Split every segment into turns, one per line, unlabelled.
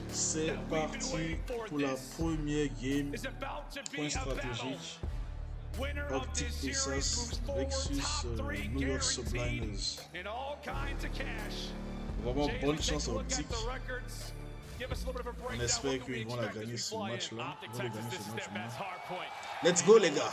C'est parti pour la première game. Point stratégique. Optic Texas versus New York Subliners. Vraiment bonne chance à Optic. On espère qu'ils vont la gagner ce match-là. Ils vont la gagner ce match-là. Let's go les gars.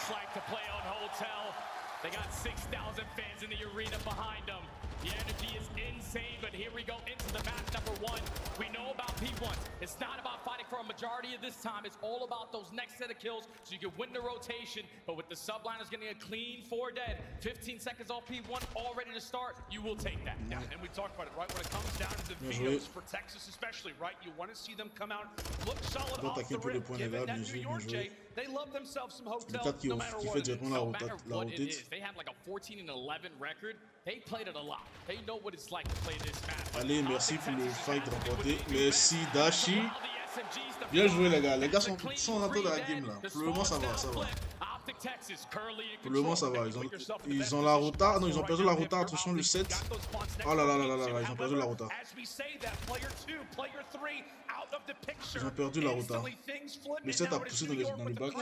They got 6,000 fans in the arena behind them. The energy is insane, but here we go into the match number one. We know about P1. It's not about fighting for a majority of this time. It's all about those next set of kills so you can win the rotation. But with the Subliners getting a clean 4 dead, 15 seconds off P1, all ready to start, you will take that.
Yeah, and we talked about it, right? When it comes down to the videos for Texas especially, right? You want to see them come out, look solid off the rip, given that New York, Jay, they love themselves some hotels no matter what it is.
No matter what it is. They have like a 14-11 record. They played it a lot. They know what it's like to play this match.
Allez, merci pour le fight remporté. Merci Dashi. Bien joué les gars. Les gars sont rentrés dans la game là. Pour le moment ça va, ça va. Pour le moment ça va. Ils ont la rota. Non, ils ont perdu la rota en touchant le 7. Oh là là là là là, ils ont perdu la rota. Ils ont perdu la rota. Le 7 a poussé dans le bac.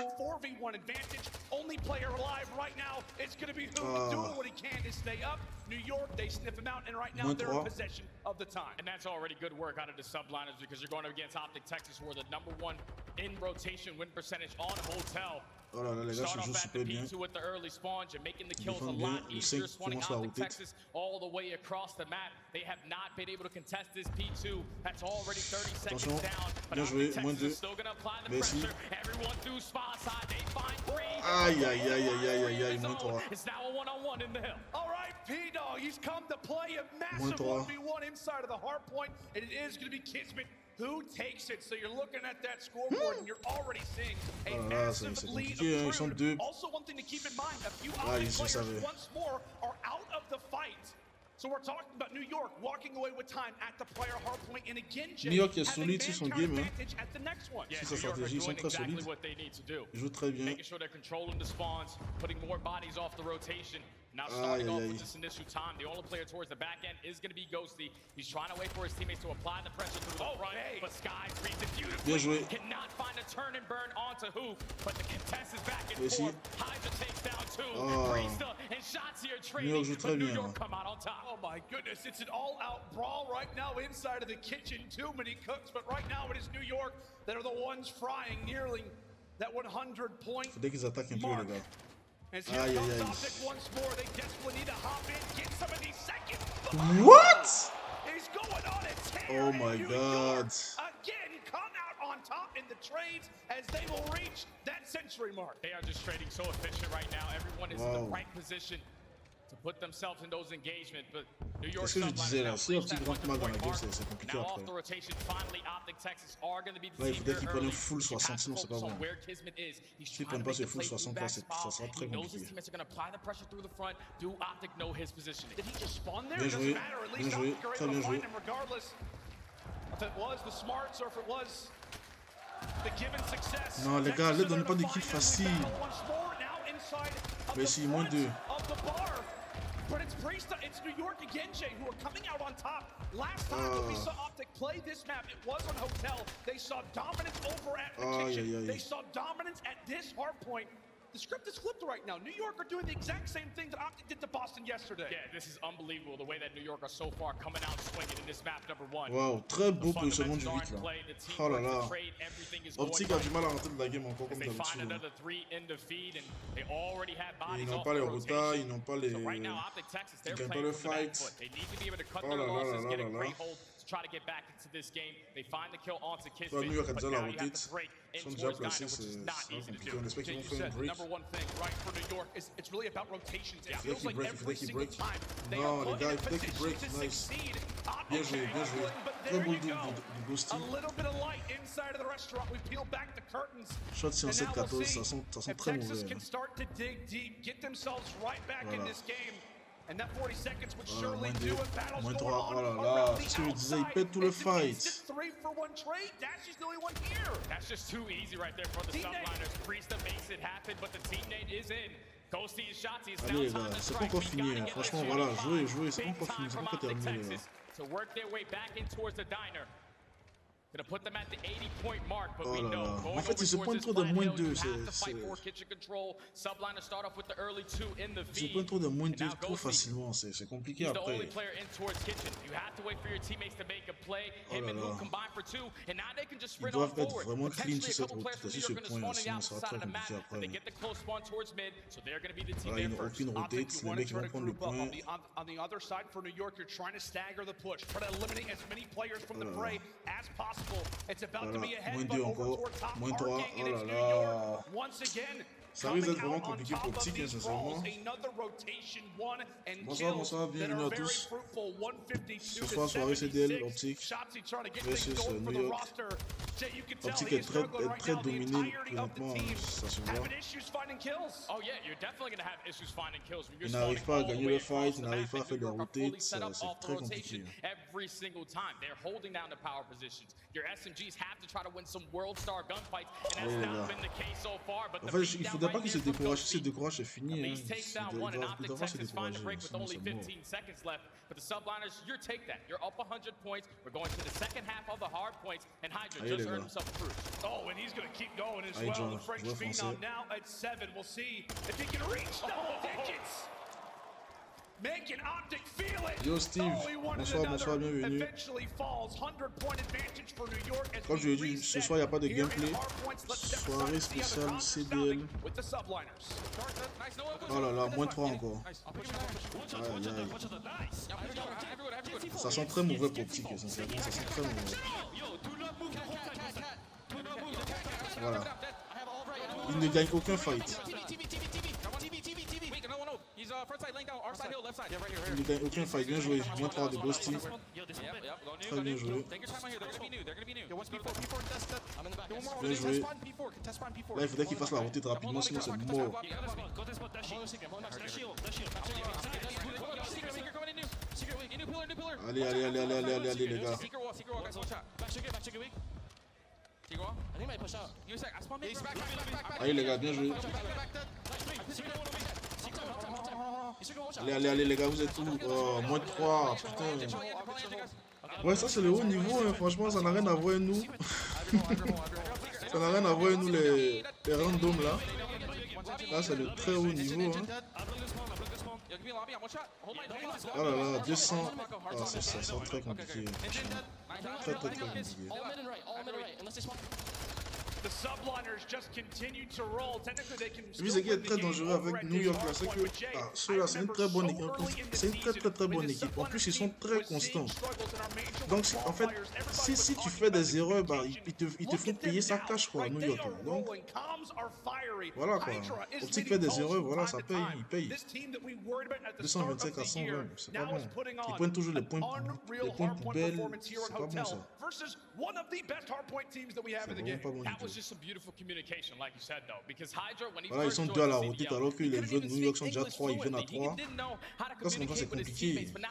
New York, they sniff him out, and right now they're in possession of the time.
And that's already good work out of the Subliners because you're going up against Optic Texas, who are the #1 in rotation win percentage on Hotel.
Oh là là, les gars, je joue super bien.
With the early spawn, you're making the kills a lot easier, spawning Optic Texas all the way across the map. They have not been able to contest this P2. That's already 30 seconds down. But Optic Texas is still going to apply the pressure. Everyone through spot side, they find 3.
Aïe, aïe, aïe, aïe, aïe, aïe, moins 3.
It's now a one-on-one in the hill.
All right, P-Dog, he's come to play a massive 1v1 inside of the hard point, and it is going to be Kismet who takes it. So you're looking at that scoreboard, and you're already seeing a massive lead. Also, one thing to keep in mind, a few Optic players once more are out of the fight. So we're talking about New York walking away with time at the prior hard point, and again, Jay,
New York est solide sur son game.
at the next one.
Yeah,
sa stratégie, ils sont très solides. Ils jouent très bien.
Making sure they're controlling the spawns, putting more bodies off the rotation. Now starting off with this initial time, the only player towards the back end is going to be Ghosty. He's trying to wait for his teammates to apply the pressure through the front, but Skies reads it beautifully. Cannot find a turn and burn onto Hoof, but the contest is back and forth. Hydra takes down 2. Priesta and Shotzi are trading, but New York come out on top.
Oh my goodness, it's an all-out brawl right now inside of the kitchen. Too many cooks, but right now it is New York that are the ones frying, nearly that 100 point
Faut dès qu'ils attaquent un peu les gars.
Aïe aïe aïe. Once more, they desperately need to hop in, get some of these seconds.
What?
He's going on a tear.
Oh my god.
Again, come out on top in the trades as they will reach that century mark.
They are just trading so efficient right now. Everyone is in the right position to put themselves in those engagements, but New York
Subliners disais là, si Optic rentre mal dans la game, c'est compliqué après. Là, il faudrait qu'ils prennent full 60, sinon c'est pas bon. S'ils prennent pas ce full 60 là, ça sera très compliqué. Bien joué, bien joué, très bien joué. Non les gars, ne donnez pas des kills faciles. Mais si, moins 2.
But it's Priesta, it's New York again, Jay, who are coming out on top. Last time when we saw Optic play this map, it was on Hotel. They saw dominance over at the kitchen. They saw dominance at this hard point. The script is flipped right now. New York are doing the exact same thing that Optic did to Boston yesterday.
Yeah, this is unbelievable, the way that New York are so far coming out swinging in this map #1.
Wow, très beau positionnement du 8 là. Oh là là. Optic a du mal à rentrer de la game encore comme d'habitude. Ils n'ont pas les rotas, ils n'ont pas les... Ils gagnent pas le fight. Oh là là là là là là.
Try to get back into this game. They find the kill onto Kismet,
New York a déjà la rotate.
Ils sont déjà placés, c'est
compliqué. On espère qu'ils vont faire un break.
It's really about rotations.
Il faudrait qu'ils break. Non, les gars, il faudrait qu'ils break. Nice. Bien joué, bien joué. Très beau du ghosting. Shot si en 7-14, ça sent très mauvais. Voilà.
And that 40 seconds would surely do it. Battle's going on.
Oh là là, c'est ce que je disais, il pète tout le fight.
3-for-1 trade. Dashy's the only one here.
That's just too easy right there for the Subliners. Priesta makes it happen, but the teammate is in. Ghosty and Shotzi is
allez les gars, c'est pas encore fini, franchement voilà, jouez, c'est pas encore fini, c'est pas encore terminé les gars.
To work their way back in towards the diner. Gonna put them at the 80-point mark, but
Oh
we
là
know.
là. En fait, ils se pointent trop de moins 2. Ils se pointent trop de moins 2 trop facilement. C'est compliqué
He's the
après.
only player in towards kitchen. You have to wait for your teammates to make a play. Him and who combine for 2, and now they can just
Ils
sprint on
doivent être
forward.
vraiment clean
Potentially
sur
a couple players from New
ce
York are
point,
going to
sinon
spawn
ça
on the
sera
outside
très
of the map.
compliqué après.
They get the close spawn towards mid, so they're going to be the team
Voilà,
there
il n'y a
first.
aucune rotate. Les mecs vont prendre le point.
On the other side for New York, you're trying to stagger the push, try to eliminate as many players from the fray as possible. It's about to be a head, but over toward top parking, and it's New York once again.
Ça risque d'être vraiment compliqué pour Optic, sincèrement. Bonsoir, bienvenue à tous. Ce soir, soirée CDL, Optic versus New York. Optic est très dominé présentement, ça se voit. Il n'arrive pas à gagner le fight, il n'arrive pas à faire le rotate, c'est très compliqué.
Every single time they're holding down the power positions. Your SMGs have to try to win some world star gunfights, and that's not been the case so far. But
en fait, il faudrait pas qu'il se décourage. Si se décourage, c'est fini. Hein. Il doit pas se décourager. Sinon, c'est mort.
But the Subliners, your take that. You're up 100 points. We're going to the second half of the hard points, and Hydra just earned himself a cruise.
Oh, and he's going to keep going as well. The French phenom now at 7. We'll see if he can reach double digits. Making Optic feel it.
Yo Steve, bonsoir, bienvenue. Comme je l'ai dit, ce soir il n'y a pas de gameplay. Soirée spéciale CDL. Oh là là, moins 3 encore. Aïe aïe. Ça sent très mauvais pour Optic, sincèrement, ça sent très mauvais. Voilà. Il ne gagne aucun fight. Il ne gagne aucun fight, bien joué. Moins 3 de Ghosty. Très bien joué. Bien joué. Là, il faudrait qu'il fasse la rotate rapidement, sinon c'est mort. Allez, les gars. Allez, les gars, bien joué. Allez, les gars, vous êtes où? Oh, moins de 3, putain. Ouais, ça c'est le haut niveau, hein. Franchement, ça n'a rien à voir avec nous. Ça n'a rien à voir avec nous, les randoms là. Là, c'est le très haut niveau, hein. Oh là là, 200. Ah, ça sent très compliqué. Très compliqué. Lui, ce qui est très dangereux avec New York, c'est que ceux-là, c'est une très bonne équipe. C'est une très bonne équipe. En plus, ils sont très constants. Donc, en fait, si tu fais des erreurs, bah, ils te font payer sa cash, quoi, New York. Donc, voilà, quoi. Optic fait des erreurs, voilà, ça paye, ils payent. 225 à 120, c'est pas bon. Ils prennent toujours les points poubelles, c'est pas bon, ça. C'est vraiment pas bon du tout. Voilà, ils sont 2 à la rotate alors que les joueurs de New York sont déjà 3, ils viennent à 3. Quand c'est comme ça, c'est compliqué. Voilà,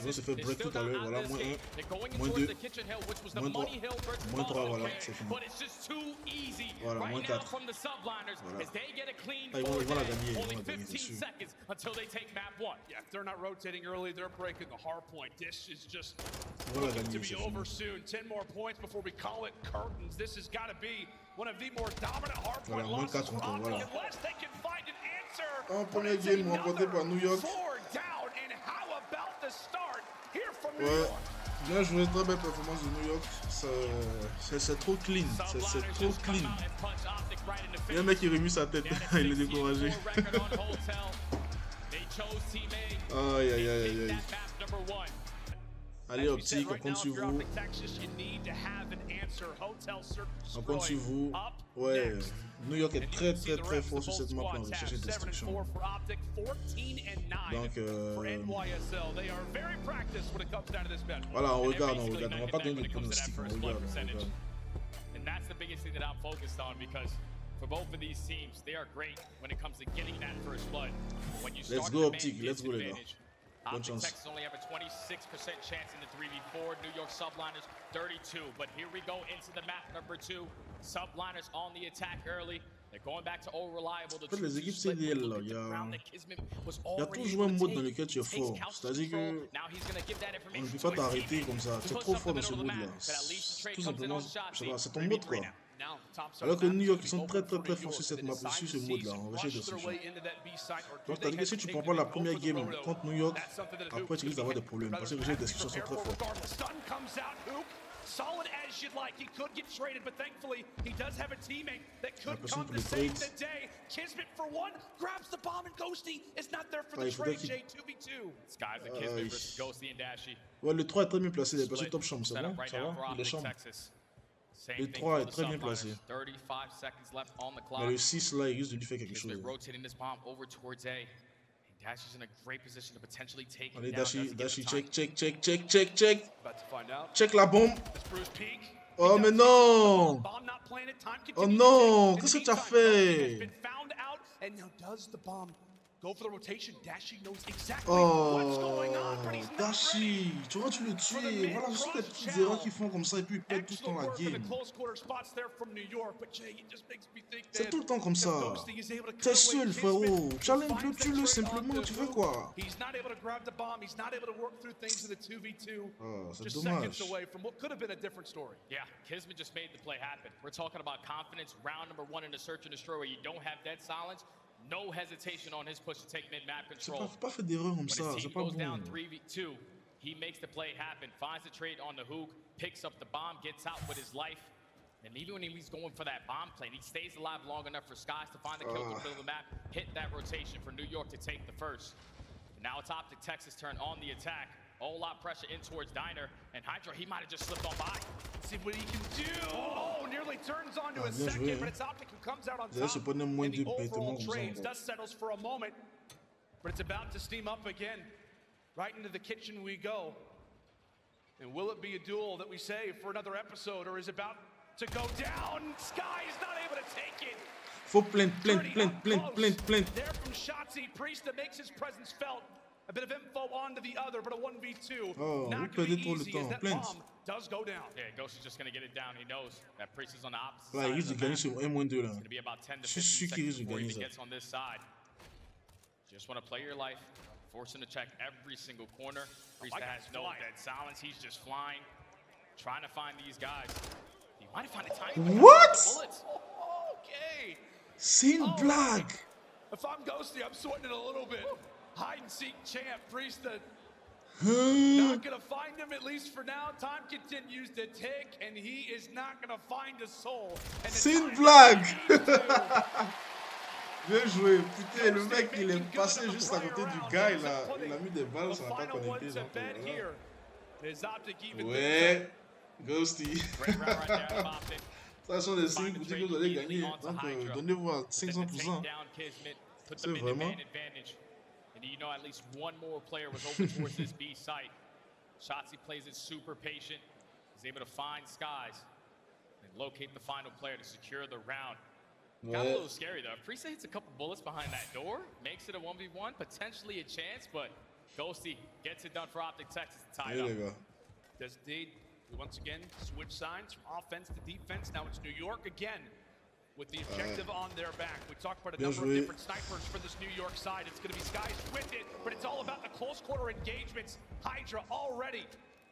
ils ont se fait break tout à l'heure, voilà, moins 1, moins 2, moins 3, voilà, c'est fini. Voilà, moins 4. Voilà. Ah, ils vont la gagner, c'est sûr.
They're breaking the hard point. This is just
going
to be over soon. 10 more points before we call it curtains. This has got to be one of the more dominant hard point losses for Optic, unless they can find an answer.
En premier game remporté par New York.
Down, and how about the start here from New York?
Bien joué, très belle performance de New York. C'est trop clean, c'est trop clean. Il y a un mec qui remue sa tête, il est découragé. Aïe. Allez, Optic, on compte sur vous. On compte sur vous. Ouais, New York est très fort sur cette map en recherche et destruction. Donc, voilà, on regarde. On va pas donner de pronostic, on regarde.
For both of these teams, they are great when it comes to getting that first blood. When you
let's go, Optic. Let's go, les gars. Bonne chance.
Texas only have a 26% chance in the 3v4. New York Subliners 32. But here we go into the map number 2. Subliners on the attack early.
En fait, les équipes CDL, là, il y a toujours un mode dans lequel tu es fort. C'est-à-dire que on ne peut pas t'arrêter comme ça. Tu es trop fort dans ce mode-là. Tout simplement, je sais pas, c'est ton mode, quoi. Alors que New York, ils sont très forts sur cette map, sur ce mode-là, en recherche de destruction. Donc, c'est-à-dire que si tu prends pas la première game contre New York, après tu risques d'avoir des problèmes. Parce que les recherches de destruction sont très forts.
Solid as you'd like. He could get traded, but thankfully he does have a teammate that could
Personne
come
pour
to
les
save
trades.
the day. Kismet for one grabs the bomb, and Ghosty is not there for the trade. Jay 2v2.
Skies and Kismet versus Ghosty and Dashy.
Ouais, le 3 est très bien placé. Il est passé top champ, c'est bon? Ça va? Il est champ. Le 3 est très bien placé. Mais le 6 là, il risque de lui faire quelque chose. Allez, Dashi, check. Check la bombe. Oh, mais non! Oh non! Qu'est-ce que tu as fait? Oh, Dashi, tu vois, tu le tues. Voilà, ce sont des petites erreurs qu'ils font comme ça et puis ils perdent tout le temps la game. C'est tout le temps comme ça. T'es seul, frérot. Challenge-le, tue-le simplement, tu veux quoi? Oh, c'est dommage.
Yeah, Kismet just made the play happen. We're talking about confidence, round number 1 in the search and destroy where you don't have dead silence. No hesitation on his push to take mid-map control.
Faut pas faire d'erreur comme ça, c'est pas bon.
Down 3v2, he makes the play happen, finds the trade on the hook, picks up the bomb, gets out with his life. And even when he's going for that bomb play, he stays alive long enough for Skies to find the kill to the middle of the map, hit that rotation for New York to take the first. And now it's Optic Texas' turn on the attack. A whole lot of pressure in towards Diner, and Hydra, he might have just slipped on by.
See what he can do. Oh, nearly turns onto a second, but it's Optic who comes out on top. And the overall trades dust settles for a moment, but it's about to steam up again. Right into the kitchen we go. And will it be a duel that we save for another episode, or is it about to go down? Sky is not able to take it.
Faut plainte.
There from Shotzi, Priesta makes his presence felt. A bit of info onto the other, but a 1v2.
Oh,
not going to be easy as that bomb does go down.
Yeah, Ghost is just going to get it down. He knows that Priest is on the opposite
side.
Ouais, il
risque de gagner sur M-2 là.
It's going to be about 10 to 15 seconds before he gets on this side. Just want to play your life. Force him to check every single corner. Priest has no dead silence. He's just flying. Trying to find these guys. He might have found a time.
What?
Okay.
C'est une blague.
If I'm Ghosty, I'm sweating it a little bit. Hide and seek champ, Priesta. Not gonna find him, at least for now. Time continues to tick, and he is not gonna find a soul.
C'est une blague. Bien joué. Putain, le mec, il est passé juste à côté du gars. Il a mis des balles, ça n'a pas connecté. Ouais, Ghosty. Ça sont des signes pour dire que vous allez gagner. Donc, donnez-vous à 500%. C'est vraiment...
And you know at least one more player was open towards this B site. Shotzi plays it super patient. He's able to find Skies and locate the final player to secure the round. Got a little scary though. Priesta hits a couple bullets behind that door, makes it a 1v1, potentially a chance, but Ghosty gets it done for Optic Texas to tie it up.
Does indeed once again switch signs from offense to defense. Now it's New York again. With the objective on their back. We talked about a number of different snipers for this New York side. It's going to be Skies with it, but it's all about the close quarter engagements. Hydra already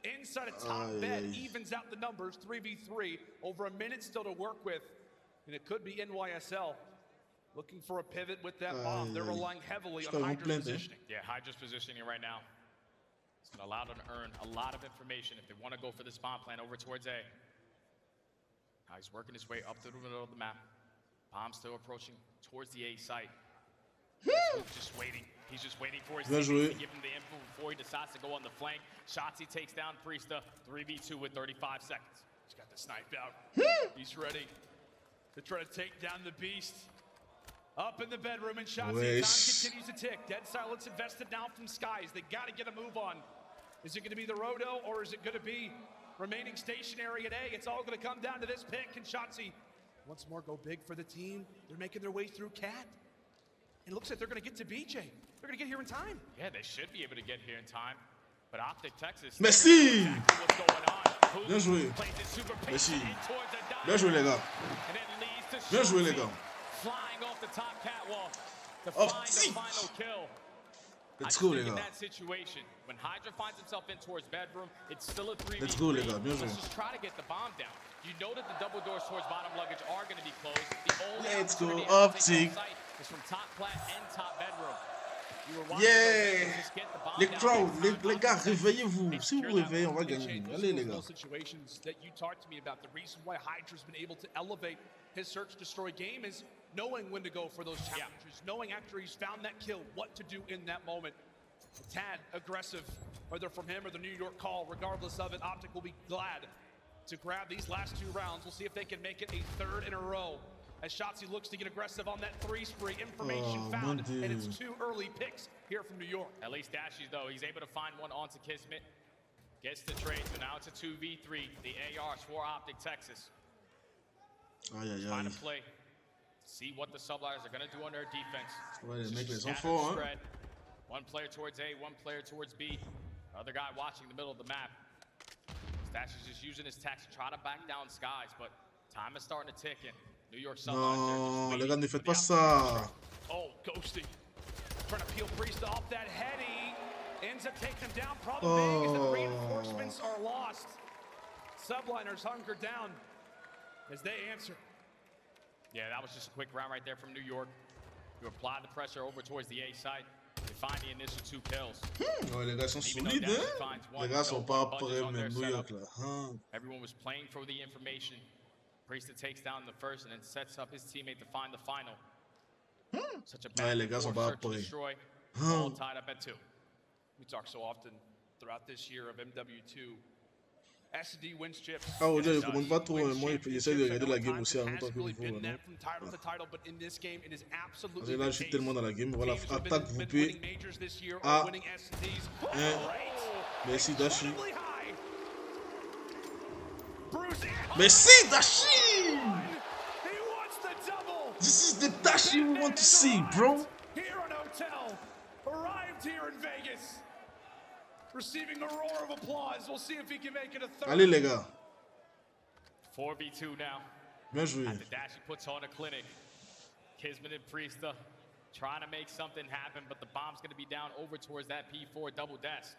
inside a top bet, evens out the numbers, 3v3. Over a minute still to work with, and it could be NYSL. Looking for a pivot with that bomb. They're relying heavily on Hydra's positioning.
Yeah, Hydra's positioning right now. It's going to allow them to earn a lot of information if they want to go for this bomb plan over towards A. Now he's working his way up to the middle of the map. Bomb still approaching towards the A site. Just waiting. He's just waiting for his teammates to give him the info before he decides to go on the flank. Shotzi takes down Priesta. 3v2 with 35 seconds.
He's got the snipe out. He's ready to try to take down the beast. Up in the bedroom, and Shotzi, time continues to tick. Dead silence invested now from Skies. They got to get a move on. Is it going to be the Roto, or is it going to be remaining stationary at A? It's all going to come down to this pick. Can Shotzi once more go big for the team? They're making their way through Cat. It looks like they're going to get to BJ. They're going to get here in time.
Yeah, they should be able to get here in time. But Optic Texas...
Merci! Bien joué. Merci. Bien joué, les gars. Bien joué, les gars.
flying off the top catwalk to find the final kill.
Let's go, les
In
gars.
that situation, when Hydra finds himself in towards bedroom, it's still a 3v3.
Let's go, les gars. Bien joué.
Let's just try to get the bomb down. You know that the double doors towards bottom luggage are going to be closed. The only
Let's go,
opportunity
Optic.
is from top plat and top bedroom.
Yeah. Les crowd, les gars, réveillez-vous. Si vous réveillez, on va gagner. Allez, les gars.
Situations that you talked to me about, the reason why Hydra's been able to elevate his search destroy game is knowing when to go for those challenges, knowing after he's found that kill what to do in that moment. A tad aggressive, whether from him or the New York call, regardless of it, Optic will be glad to grab these last 2 rounds. We'll see if they can make it a 3rd in a row. As Shotzi looks to get aggressive on that 3 spree, information found, and it's 2 early picks here from New York.
At least Dashy, though, he's able to find one onto Kismet. Gets the trade, so now it's a 2v3. The ARs for Optic Texas. Trying to play, see what the Subliners are going to do on their defense.
Ouais, les mecs, les enfants, hein.
One player towards A, one player towards B. Other guy watching the middle of the map. Stash is just using his tax to try to back down Skies, but time is starting to tick in. New York
Non, les gars, ne faites pas ça.
Oh, Ghosty. Trying to peel Priest off that head. He ends up taking him down. Problem big is that the reinforcements are lost. Subliners hunker down as they answer.
Yeah, that was just a quick round right there from New York. You apply the pressure over towards the A side. They find the initial 2 kills.
Ouais, les gars sont solides, hein. Les gars sont pas prêts, même New York, là.
Everyone was playing for the information. Priest takes down the first and then sets up his teammate to find the final. Such a bad
les gars sont pas prêts.
All tied up at 2.
We talk so often throughout this year of MW2. SD wins chips.
Ah, aujourd'hui, je ne comprends pas trop. Moi, j'essaie de regarder la game aussi en même temps que vous. Parce que là, je suis tellement dans la game. Voilà, attaque groupée. A. 1. Merci, Dashi. Merci, Dashi! This is the Dashi we want to see, bro.
Receiving a roar of applause. We'll see if he can make it a 3rd.
Allez, les gars.
4v2 now.
Bien joué.
After Dashi puts on a clinic. Kismet and Priesta trying to make something happen, but the bomb's going to be down over towards that P4 double desk.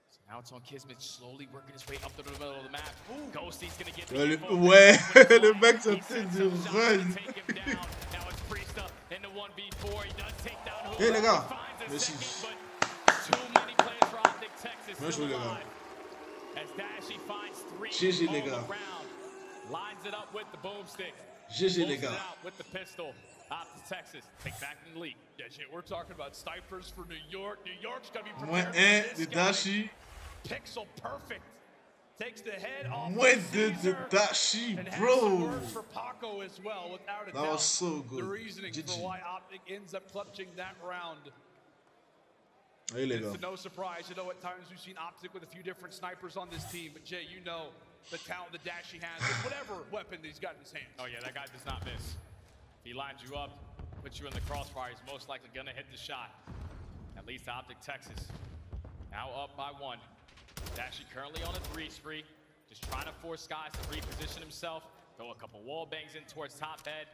So now it's on Kismet, slowly working his way up to the middle of the map. Ghosty's going to get the info.
Ouais, le mec s'est fait du run.
Now it's Priesta in the 1v4. He does take down
Hey, les gars. Merci. Bien joué, les gars. GG, les gars. GG, les gars.
Texas take back in the lead. Yeah, we're talking about snipers for New York. New York's got to be
Moins
prepared
1 de Dashi.
Pixel perfect. Takes the head off.
Moins 2 de Dashi, bro.
For Paco as well, without a
That
doubt.
was so good.
The reasoning for why Optic ends up clutching that round.
Allez, les gars.
It's no surprise. You know, at times we've seen Optic with a few different snipers on this team, but Jay, you know the talent that Dashi has with whatever weapon he's got in his hands.
Oh yeah, that guy does not miss. If he lines you up, puts you in the crossfire, he's most likely gonna hit the shot. At least Optic Texas. Now up by 1. Dashi currently on a 3 spree. Just trying to force Skies to reposition himself. Throw a couple wall bangs in towards top head.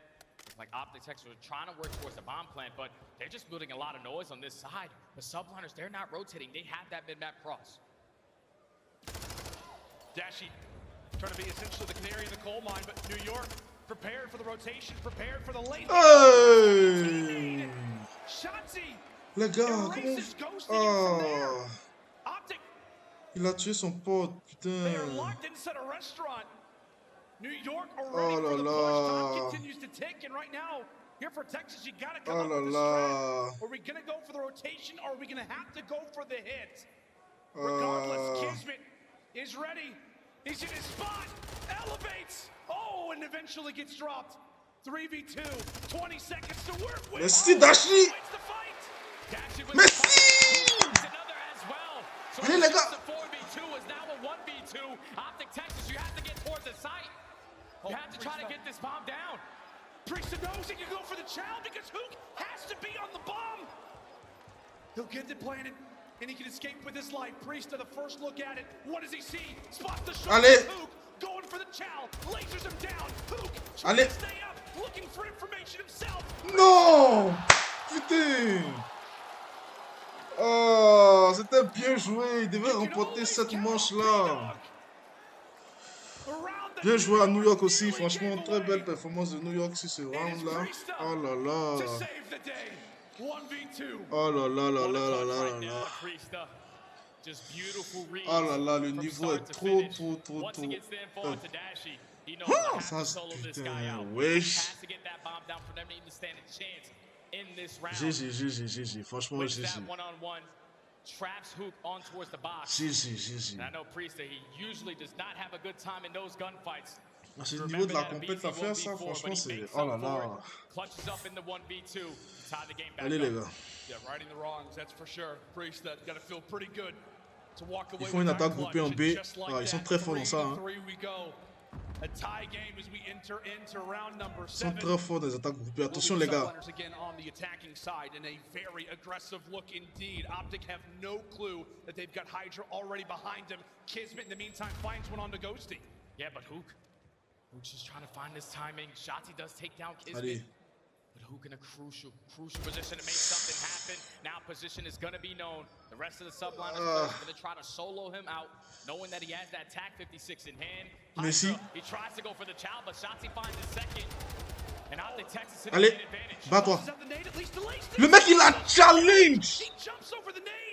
Like Optic Texas are trying to work towards the bomb plant, but they're just building a lot of noise on this side. The Subliners, they're not rotating. They have that mid-map cross.
Dashi trying to be essentially the canary in the coal mine, but New York prepared for the rotation, prepared for the late.
Hey!
Shotzi!
Les gars, comment...
Optic.
Il a tué son pote,
They are
putain.
locked inside a restaurant. New York already for the push. Time continues to tick, and right now, here for Texas, you gotta come up with a strat. Are we gonna go for the rotation, or are we gonna have to go for the hit? Regardless, Kismet is ready. He's in his spot. Elevates. Oh, and eventually gets dropped. 3v2. 20 seconds to work with.
Merci, Dashi. Merci. Allez, les gars.
4v2 is now a 1v2. Optic Texas, you have to get towards the site. You have to try to get this bomb down.
Priest knows he can go for the child because Hook has to be on the bomb. He'll get it planted, and he can escape with his life. Priest to the first look at it. What does he see? Spots the shot. Hook going for the child. Lasers him down. Hook trying to stay up.
Non! Putain! Oh, c'était bien joué. Il devait remporter cette manche-là. Bien joué à New York aussi. Franchement, très belle performance de New York sur ce round-là. Oh là là. Oh là là là là là là là. Oh là là, le niveau est trop. Ah, ça, putain, wesh. GG. Franchement, GG. GG. À ce niveau de la compète à faire ça, franchement, c'est... Oh là là. Allez les gars. Ils font une attaque groupée en B. Ah, ils sont très forts dans ça. Hein. Ils sont très forts dans les attaques groupées. Attention les gars.
Optic have no clue that they've got Hydra already behind him. Kismet in the meantime finds one on to Ghosty.
Yeah, but Hook's just trying to find this timing. Shotzi does take down Kismet.
Allez.
But Hook in a crucial position to make something happen. Now position is going to be known. The rest of the Subliners are going to try to solo him out, knowing that he has that TAC 56 in hand.
Messi.
He tries to go for the chow, but Shotzi finds his second. And Optic Texas
Allez, bats-toi. Le mec il a challenge.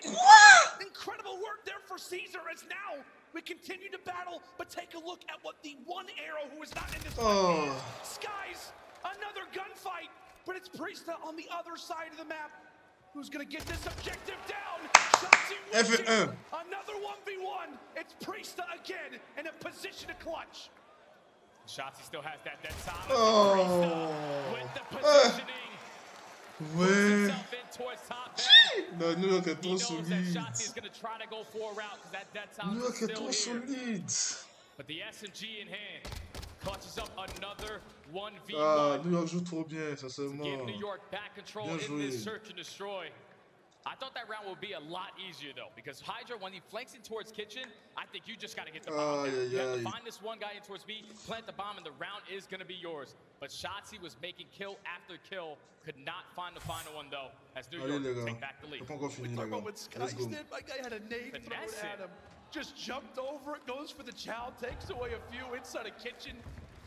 What? Incredible work there for Caesar as now we continue to battle, but take a look at what the one arrow who is not in this fight is. Skies, another gunfight, but it's Priesta on the other side of the map who's gonna get this objective down.
F1.
Another 1v1. It's Priesta again in a position to clutch.
Shotzi still has that time.
With the positioning.
Ouais. Non, New York est trop solide. New York est trop solide.
But the SMG in hand clutches up another 1v1.
Ah, New York joue trop bien, sincèrement.
Give New York back control in this search and destroy. I thought that round would be a lot easier though, because Hydra, when he flanks in towards kitchen, I think you just got to get the bomb. You have to find this one guy in towards B, plant the bomb, and the round is going to be yours. But Shotzi was making kill after kill, could not find the final one though, as New York take back the lead.
Let's go.
My guy had a nade thrown at him, just jumped over it, goes for the chow, takes away a few inside a kitchen.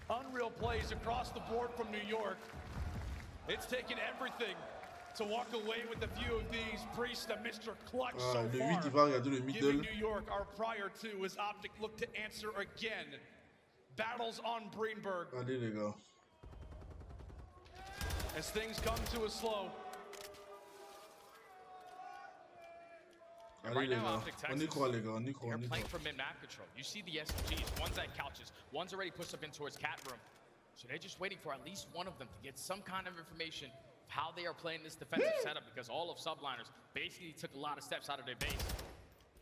Unreal plays across the board from New York. It's taken everything to walk away with a few of these. Priesta, Mr. Clutch so
le 8,
far.
il va regarder le middle.
New York our prior two as Optic look to answer again. Battles on Greenberg.
Allez les gars.
As things come to a slow.
Allez les gars. On y croit les gars, on y croit.
They're playing for mid-map control. You see the SMGs, one's at couches, one's already pushed up in towards cat room. So they're just waiting for at least one of them to get some kind of information how they are playing this defensive setup, because all of Subliners basically took a lot of steps out of their base.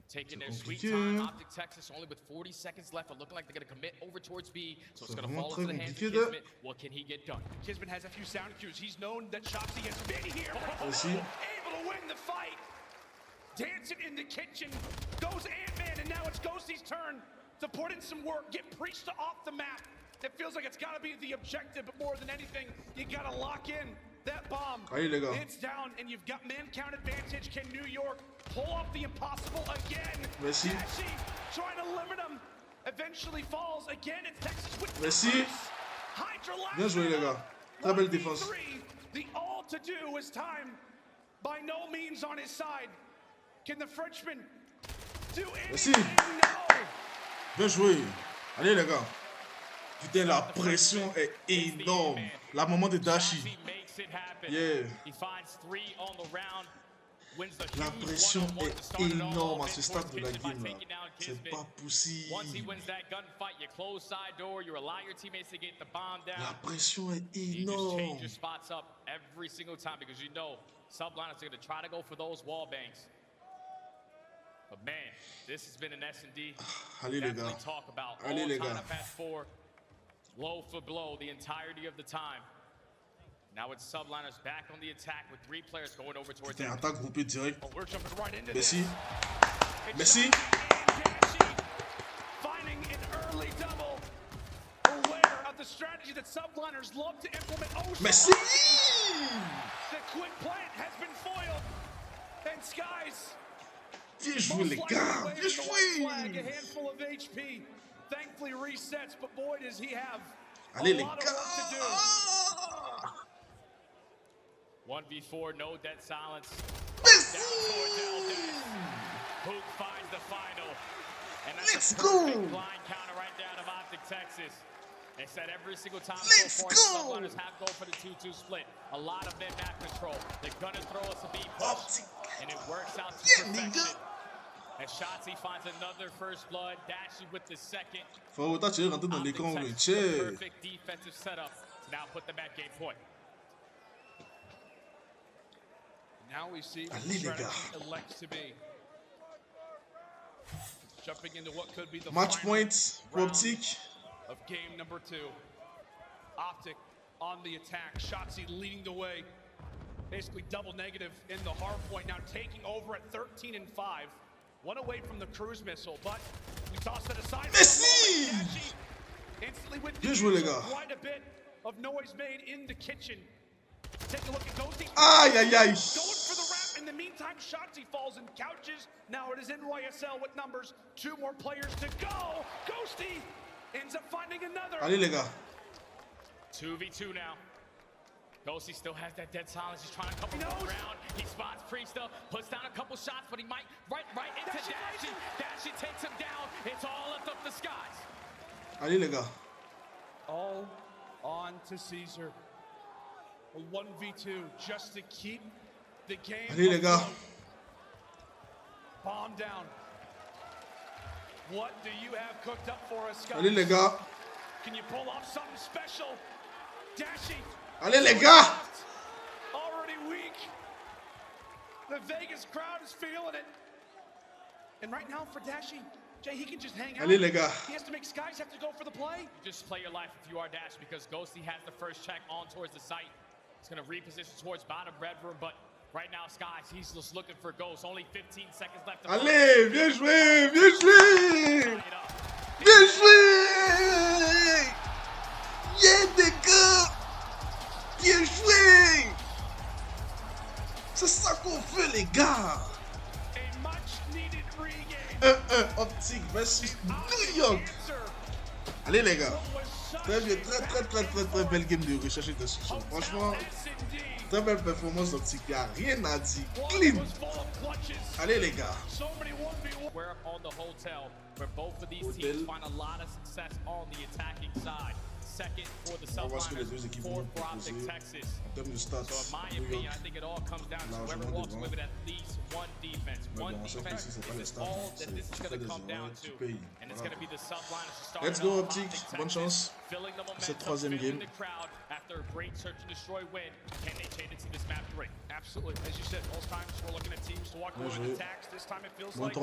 Taking their sweet time, Optic Texas only with 40 seconds left, but looking like they're going to commit over towards B, so it's going to fall into the hands of Kismet. What can he get done?
Kismet has a few sound cues. He's known that Shotzi has been here. Able to win the fight. Dancing in the kitchen. Goes Ant-Man, and now it's Ghosty's turn to put in some work, get Priesta off the map. It feels like it's got to be the objective, but more than anything, you got to lock in that bomb. It's down, and you've got man count advantage. Can New York pull off the impossible again?
Messi.
Trying to limit him. Eventually falls again. It's Texas with
Messi. Bien joué les gars. Très belle défense.
The all to do is time. By no means on his side. Can the Frenchman do anything? No.
Bien joué. Allez les gars. Putain, la pression est énorme. La maman de Dashi. Yeah. La pression est énorme à ce stade de la game là. C'est pas possible. La pression est énorme.
But man, this has been an S&D.
Allez les gars.
Talk about
Allez les gars.
Blow for blow the entirety of the time. Now it's Subliners back on the attack with 3 players going over towards
them. Attaque groupée direct.
Oh, we're jumping right into
Messi. Messi.
Finding an early double. Aware of the the strategy that Subliners love to implement. Oh,
Merci.
the quick plant has been foiled. And Skies.
Bien joué, les gars. Bien joué.
A handful of HP. Thankfully resets, but boy, does he have
Allez,
a
les
lot of work to do.
gars.
1v4, no dead silence.
Merci.
Hook finds the final. And
Let's
that's a
go.
perfect blind counter right down of Optic, Texas. They said every single time
Let's
so far,
go.
the Subliners have go for the 2-2 split. A lot of mid-map control. They're gonna throw us a beat push,
Optic.
and it works out to
Yeah,
perfection.
nigga.
As Shotzi finds another first blood, Dashi with the second.
Faut autant tirer rentrer dans
Optic
l'écran,
Texas,
mais
the
tiens.
perfect defensive setup to now put them at game point.
Now we see what
Allez,
the
les gars.
strategy elects to be. Jumping into what could be the
Match
final
point pour
round
Optic.
of game number 2. Optic on the attack. Shotzi leading the way. Basically double negative in the hard point. Now taking over at 13-5. One away from the cruise missile, but we toss that aside.
Merci.
Instantly with
Bien joué, les gars.
quite a bit of noise made in the kitchen. Take a look at Ghosty.
Aïe, aïe, aïe.
Going for the wrap. In the meantime, Shotzi falls in couches. Now it is NYSL with numbers. 2 more players to go. Ghosty ends up finding another.
Allez, les gars.
2v2 now. Ghosty still has that dead silence. He's trying to cover one round. He spots Priesta, puts down a couple shots, but he might right into Dashi. Dashi takes him down. It's all left up the skies.
Allez, les gars.
All on to Caesar. A 1v2 just to keep the game.
Allez, les gars.
afloat. Bomb down. What do you have cooked up for us, guys?
Allez, les gars.
Can you pull off something special? Dashi.
Allez, les gars.
Already weak. The Vegas crowd is feeling it. And right now for Dashi, Jay, he can just hang out.
Allez, les gars.
He has to make Skies have to go for the play.
You just play your life if you are Dash, because Ghosty has the first check on towards the site. He's going to reposition towards bottom red room, but right now, Skies, he's just looking for Ghost. Only 15 seconds left.
Allez, bien joué, bien joué. Bien joué. Yeah, les gars. Bien joué. C'est ça qu'on veut, les gars.
A much needed regain.
1-1 Optic versus New York. Allez, les gars. Très bien, très belle game de recherche et de soutien. Franchement, très belle performance d'Optic. Il n'y a rien à dire. Clean. Allez, les gars.
We're up on the hotel, where both of these teams find a lot of success on the attacking side. Second for the Subliners, fourth for Optic, Texas.
En termes de stats,
So in my
New
opinion,
York.
I think it all comes down to whoever walks away with at least one defense. One defense is all that this is going to come down to. And it's going to be the Subliners to start.
Let's go, Optic. Bonne chance.
Filling the
Cette
momentum,
troisième
filling
game.
the crowd after a great search and destroy win. Can they change it to this map 3?
Absolutely. As you said, most times we're looking at teams to walk away with attacks. This time it feels like,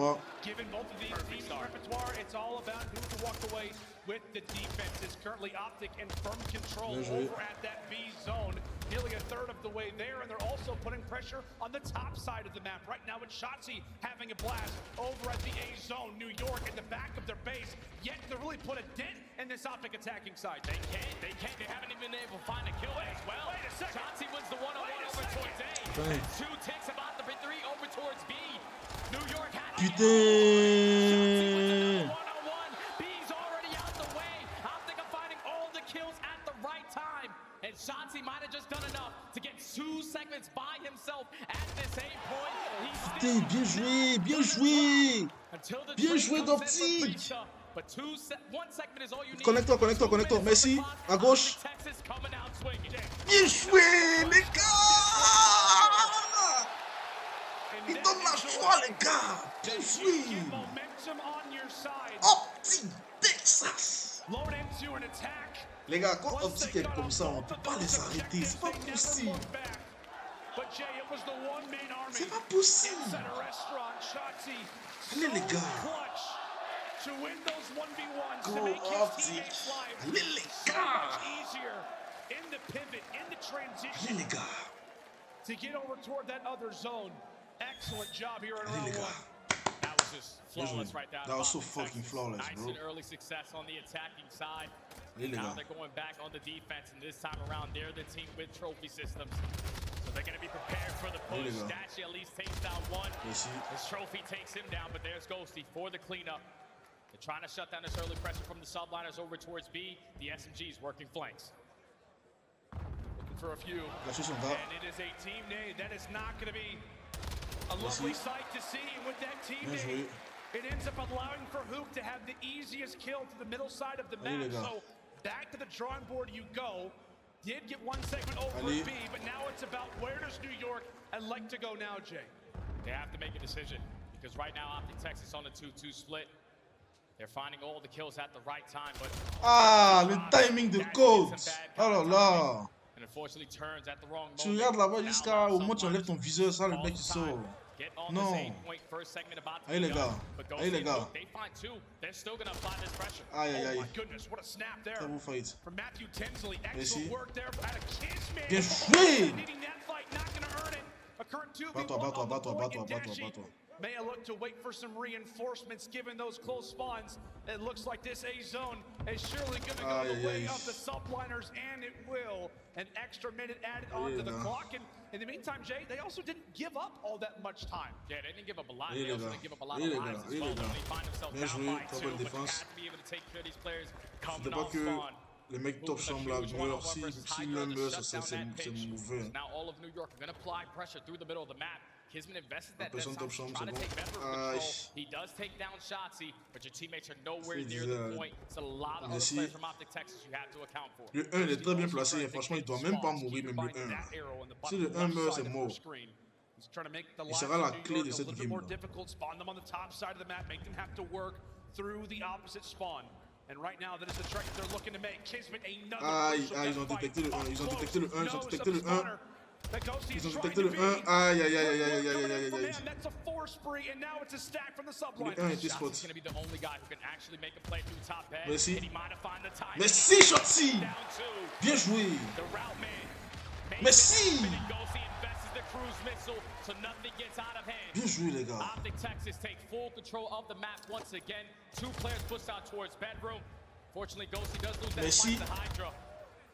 given both of these teams' repertoire, it's all about who can walk away with the defense. It's currently Optic in firm control over at that B zone. Nearly a third of the way there, and they're also putting pressure on the top side of the map. Right now it's Shotzi having a blast over at the A zone. New York at the back of their base, yet to really put a dent in this Optic attacking side. They can't. They haven't even been able to find a kill as well. Wait a second. Shotzi wins the one-on-one over towards A. And 2 ticks about the 3 over towards B. New York had
Putain.
one-on-one. B's already out the way. Optic are finding all the kills at the right time. And Shotzi might have just done enough to get 2 segments by himself at the same point.
Putain, bien joué, bien joué. Bien joué d'Optic. Connecte-toi. Merci. À gauche. Bien joué, les gars. Il donne la joie, les gars. Bien joué. Optic Texas. Les gars, quand Optic est comme ça, on ne peut pas les arrêter. C'est pas possible. C'est pas possible. Allez, les gars. Go Optic. Allez, les gars. Allez, les gars.
To get over toward that other zone. Excellent job here in
Allez, les
round 1.
gars.
That was just flawless right down.
That was so fucking flawless,
Nice
bro.
and early success on the attacking side. Now they're going back on the defense, and this time around, they're the team with trophy systems. So they're going to be prepared for the push. Dashy at least takes down one. His trophy takes him down, but there's Ghosty for the cleanup. They're trying to shut down this early pressure from the Subliners over towards B. The SMGs working flanks.
Looking for a few. And it is a team nade. That is not going to be a lovely sight to see. And with that team nade, it ends up allowing for Hook to have the easiest kill to the middle side of the map. So back to the drawing board you go. Did get one segment over B, but now it's about where does New York elect to go now, Jay?
They have to make a decision because right now Optic Texas on the 2-2 split. They're finding all the kills at the right time, but
le timing de coach. Oh là là.
And unfortunately turns at the wrong moment.
Tu regardes là-bas jusqu'à au moment où tu enlèves ton viseur, ça le mec il sort. Non. Allez les gars. Allez les gars. Aïe aïe aïe. Très beau fight. Merci. Bien joué. Bats-toi.
May I look to wait for some reinforcements given those close spawns. It looks like this A zone is surely going to go the way of the Subliners, and it will. An extra minute added onto the clock. And in the meantime, Jay, they also didn't give up all that much time.
Yeah, they didn't give up a lot. They also didn't give up a lot of lives as well. When they find themselves down by two, but you have to be able to take care of these players coming off spawn.
Les mecs top chambre là meurent, si l'un meurt, c'est mauvais.
Now all of New York are going to apply pressure through the middle of the map. Kisman invested that
Personne top chambre, c'est
bon. He does take down Shotzi, but your teammates are nowhere near the point. It's a lot of other players from Optic Texas you have to account for.
Le 1 il est très bien placé, franchement il doit même pas mourir, même le 1. Si le 1 meurt, c'est mort. Il sera la clé de cette game.
And right now, that is the trick they're looking to make. Kismet, another
ils ont détecté le 1, ils ont détecté le 1, ils ont détecté le 1. Ils ont détecté le 1. Aïe aïe aïe aïe aïe aïe aïe.
That's a four spree, and now it's a stack from the Subliners.
Le 1 était spot.
He's going to be the only guy who can actually make a play through top bed.
Merci.
And he might have found the time.
Merci Shotzi. Bien joué.
The route man.
Merci.
Cruise missile, so nothing gets out of hand.
Bien joué les gars.
Optic Texas take full control of the map once again. Two players pushed out towards bedroom. Fortunately, Ghosty does lose that fight to Hydra.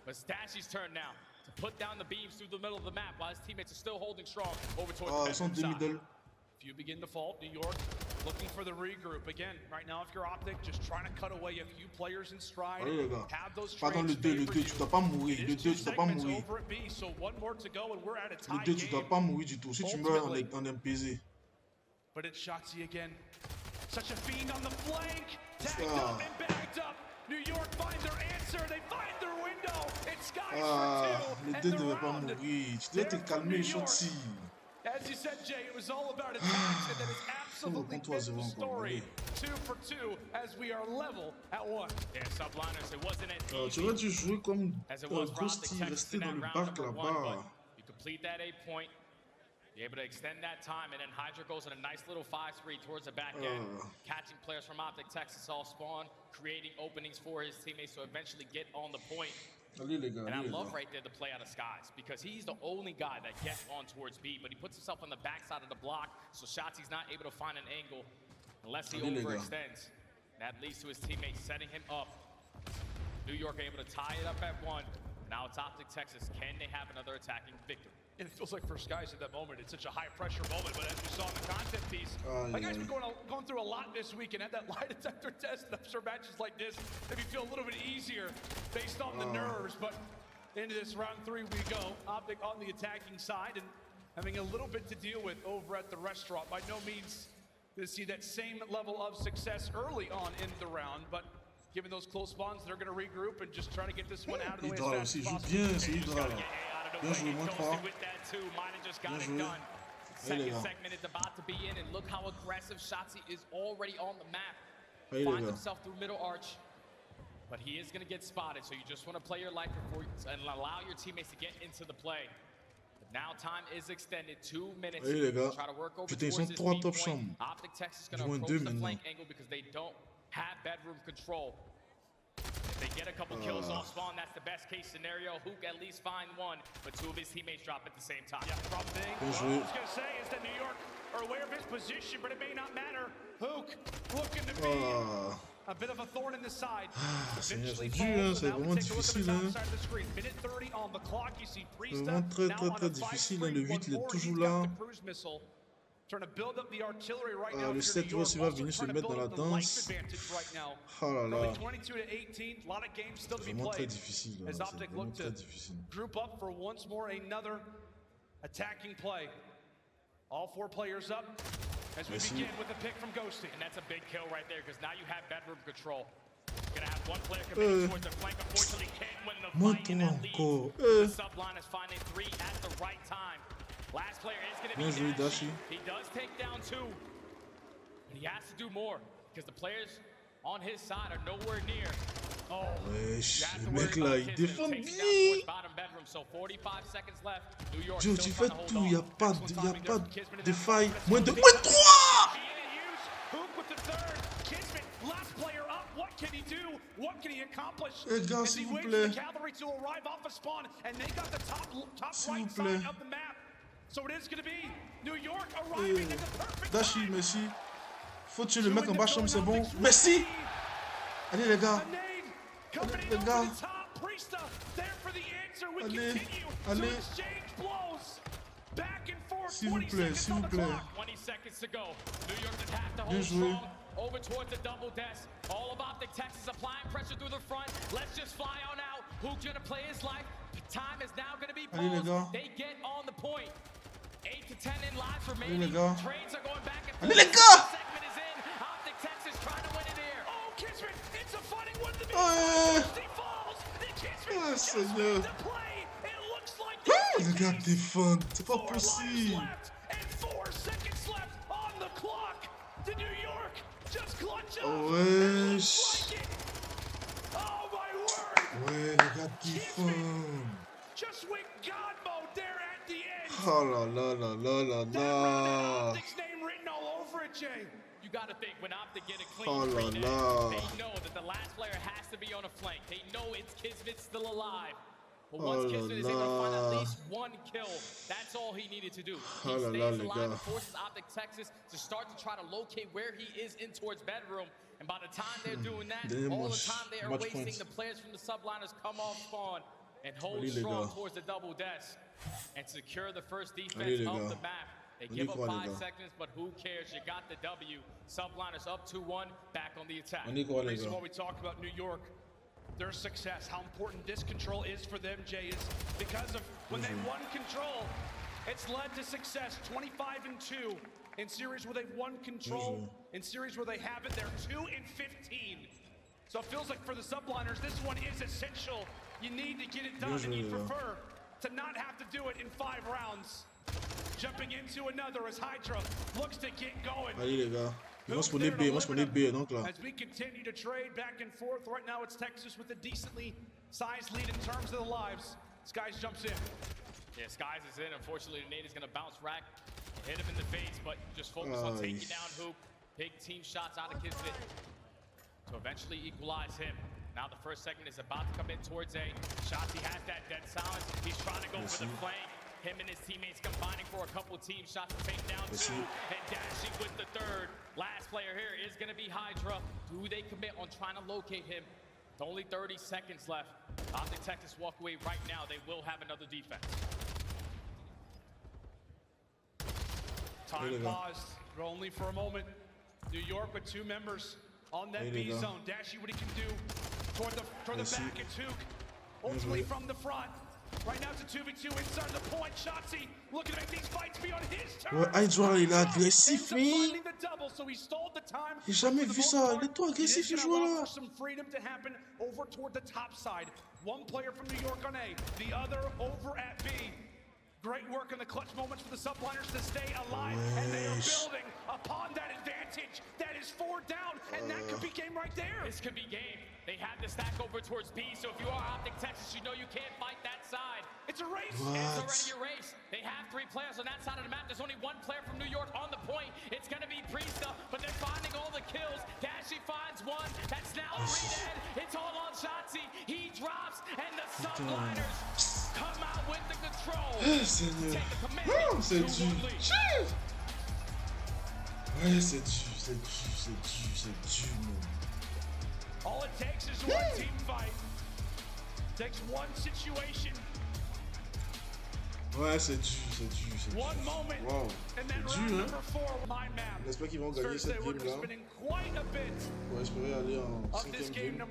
But it's Dashy's turn now to put down the beams through the middle of the map while his teammates are still holding strong over towards the bedroom side.
If you begin to fall, New York looking for the regroup again. Right now, if you're Optic, just trying to cut away a few players in stride.
Allez les gars.
Have those
Pardon, le 2, tu dois pas mourir. Le 2, tu dois pas mourir.
So one more to go and we're at a tie
Le 2, tu dois pas mourir du tout. Si tu meurs, on est MPZ.
But it's Shotzi again. Such a fiend on the flank. Tagged up and backed up. New York finds their answer. They find their window. It's Skies for 2.
Le 2 devait pas mourir. Tu dois te calmer, Shotzi.
As you said, Jay, it was all about attacks, and that is absolutely been the story. 2 for 2 as we are level at 1.
Yeah, Subliners, it wasn't as
Tu aurais dû jouer comme Ghosty, rester dans le bac là-bas.
You complete that 8 point. You're able to extend that time, and then Hydra goes in a nice little 5-3 towards the back end, catching players from Optic Texas all spawn, creating openings for his teammates to eventually get on the point. And I love right there the play out of Skies because he's the only guy that gets on towards B, but he puts himself on the backside of the block, so Shotzi's not able to find an angle unless he overextends. That leads to his teammates setting him up. New York able to tie it up at 1. Now it's Optic Texas. Can they have another attacking victory?
And it feels like for Skies at that moment, it's such a high-pressure moment, but as we saw in the content piece, that guy's been going through a lot this week, and at that lie detector test, and I'm sure matches like this maybe feel a little bit easier based on the nerves, but into this round 3 we go. Optic on the attacking side and having a little bit to deal with over at the restaurant. By no means going to see that same level of success early on in the round, but given those close spawns, they're going to regroup and just try to get this one out of the way as fast as possible.
Bien, c'est Hydra là. Bien joué, moins 3. Bien joué.
Second segment is about to be in, and look how aggressive Shotzi is already on the map. Finds himself through middle arch, but he is going to get spotted, so you just want to play your life before and allow your teammates to get into the play. But now time is extended, 2 minutes. Try to work over towards this B point. Optic Texas is going to approach the flank angle because they don't have bedroom control. If they get a couple kills off spawn, that's the best case scenario. Hook at least find 1, but 2 of his teammates drop at the same time.
Yeah, problem thing, what I was going to say is that New York are aware of his position, but it may not matter. Hook looking to be A bit of a thorn in the side.
C'est dur, hein, c'est vraiment difficile. Hein. C'est vraiment très difficile. Hein. Le 8, il est toujours là. Le 7 aussi va venir se mettre dans la danse. Oh là là. C'est vraiment très difficile. Hein. C'est vraiment très difficile.
All 4 players up as we begin with a pick from Ghosty.
And that's a big kill right there because now you have bedroom control. You're gonna have one player committing towards the flank. Unfortunately, can't win the fight in that lead. The Subliners finding 3 at the right time. Last player is gonna be Dashi. He does take down 2, but he has to do more because the players on his side are nowhere near. Oh,
wesh, le mec là, il défend bien. Joe, tu fais tout, il n'y a pas de faille. Moins 3. Les gars, s'il vous plaît. S'il vous plaît. Dashi, merci. Faut tuer le mec en bas chambre, c'est bon. Merci. Allez les gars. Allez les gars. Allez. S'il vous plaît, s'il vous plaît. Bien joué.
Over towards the double desk. All of Optic Texas applying pressure through the front. Let's just fly on out. Who's gonna play his life? Time is now gonna be paused. They get on the point. 8 to 10 in lives remaining. Trades are going back and forth. Segment is in. Optic Texas trying to win it here. Oh, Kismet, it's a fighting one to be. He falls. Kismet
Seigneur.
to play. It looks like
le gars défend. C'est pas possible.
And 4 seconds left on the clock. The New York just clutch up.
Wesh.
Oh my word.
Ouais, le gars défend.
Just went God mode there at the end.
Oh là là là là là là.
Optic's name written all over it, Jay.
You got to think when Optic get a clean they know that the last player has to be on a flank. They know it's Kismet still alive. But once Kismet is able to find at least 1 kill, that's all he needed to do. He stays alive and forces Optic Texas to start to try to locate where he is in towards bedroom. And by the time they're doing that, all the time they are wasting, the players from the Subliners come off spawn and hold strong towards the double desk and secure the first defense of the map. They give up 5 seconds, but who cares? You got the W. Subliners up 2-1, back on the attack.
The reason why we talk about New York, their success, how important this control is for them, Jay, is because of when they won control, it's led to success. 25-2 in series where they've won control. In series where they haven't, they're 2-15. So it feels like for the Subliners, this one is essential. You need to get it done, and you prefer to not have to do it in 5 rounds. Jumping into another as Hydra looks to get going.
Allez les gars, moi je prenais B, donc là.
As we continue to trade back and forth, right now it's Texas with a decently sized lead in terms of the lives. Skies jumps in.
Yeah, Skies is in. Unfortunately, the nade is going to bounce rack, hit him in the face, but just focus on taking down Hoop. Big team shots out of Kismet to eventually equalize him. Now the first segment is about to come in towards A. Shots, he has that dead silence. He's trying to go for the flank. Him and his teammates combining for a couple team shots to take down 2 and dashing with the 3rd. Last player here is going to be Hydra. Do they commit on trying to locate him? Only 30 seconds left. Optic Texas walk away right now. They will have another defense.
Time paused, but only for a moment. New York with 2 members on that B zone. Dashy, what he can do toward the back and Took. Ultimately from the front. Right now it's a 2v2 inside the point. Shotzi looking to make these fights be on his turn.
Ouais, Hydra il est agressif, lui. J'ai jamais vu ça. Il est trop agressif, ce joueur-là.
Some freedom to happen over toward the top side. One player from New York on A, the other over at B. Great work in the clutch moments for the Subliners to stay alive, and they are building upon that advantage. That is 4 down, and that could be game right there.
This could be game. They have the stack over towards B, so if you are Optic Texas, you know you can't fight that side.
It's a race.
It's already a race. They have 3 players on that side of the map. There's only 1 player from New York on the point. It's going to be Priesta, but they're finding all the kills. Dashy finds 1. That's now 3 dead. It's all on Shotzi. He drops, and the Subliners come out with the control.
Seigneur. C'est dur. Ouais, c'est dur, man.
All it takes is one team fight. Takes one situation.
Ouais, c'est dur, c'est dur, c'est dur. Wow, c'est dur, hein. J'espère qu'ils vont gagner cette game-là. On va espérer aller en 5e game.